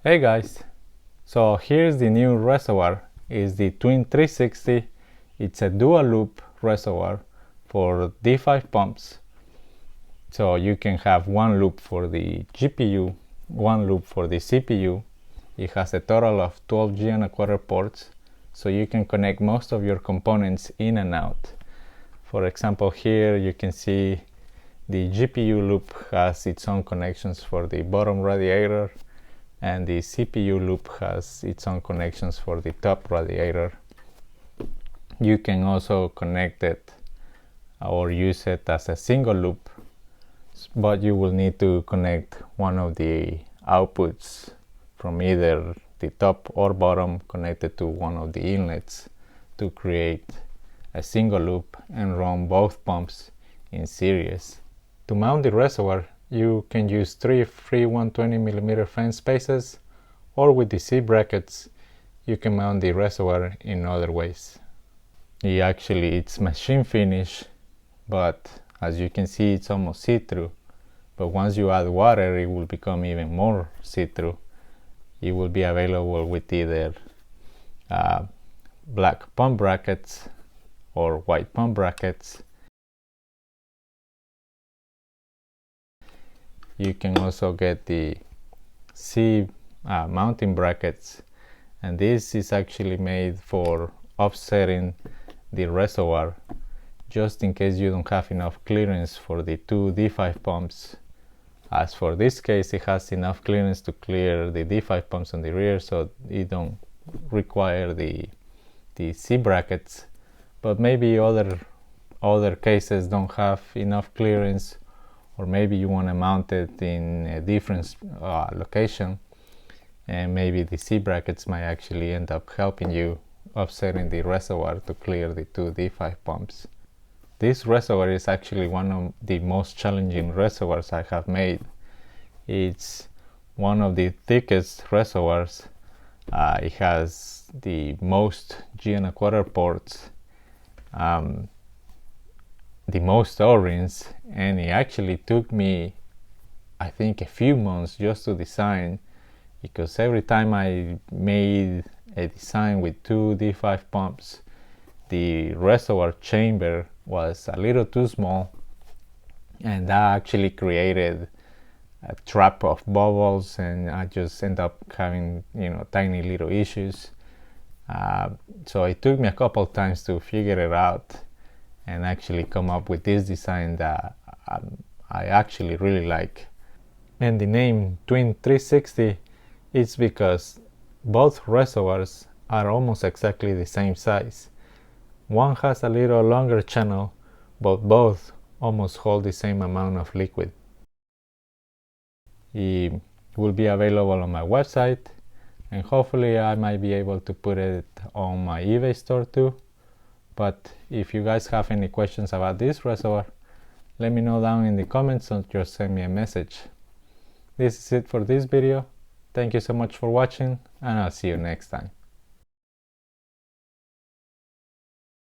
Hey guys, so here's the new reservoir. It's the Twin 360. It's a dual loop reservoir for D5 pumps. So you can have one loop for the GPU, one loop for the CPU. It has a total of 12 G1/4 ports, so you can connect most of your components in and out. For example, here you can see the GPU loop has its own connections for the bottom radiator, and the CPU loop has its own connections for the top radiator. You can also connect it or use it as a single loop, but you will need to connect one of the outputs from either the top or bottom connected to one of the inlets to create a single loop and run both pumps in series. To mount the reservoir, you can use 3 free 120mm fan spaces, or with the C brackets you can mount the reservoir in other ways. It's machine finish, but as you can see it's almost see-through, but once you add water it will become even more see-through. It will be available with either black pump brackets or white pump brackets. You can also get the C mounting brackets, and this is actually made for offsetting the reservoir just in case you don't have enough clearance for the two D5 pumps. As for this case, it has enough clearance to clear the D5 pumps on the rear, so it don't require the C brackets, but maybe other cases don't have enough clearance, or maybe you want to mount it in a different location, and maybe the C brackets might actually end up helping you offsetting the reservoir to clear the two D5 pumps. This reservoir is actually one of the most challenging reservoirs I have made. It's one of the thickest reservoirs. It has the most G1/4 ports, the most O-rings, and it actually took me, I think, a few months just to design, because every time I made a design with two D5 pumps, the reservoir chamber was a little too small, and that actually created a trap of bubbles, and I just end up having tiny little issues. So it took me a couple times to figure it out and actually come up with this design that I actually really like. And the name Twin 360 is because both reservoirs are almost exactly the same size. One has a little longer channel, but both almost hold the same amount of liquid. It will be available on my website, and hopefully I might be able to put it on my eBay store too. But if you guys have any questions about this reservoir, let me know down in the comments, or just send me a message. This is it for this video. Thank you so much for watching, and I'll see you next time.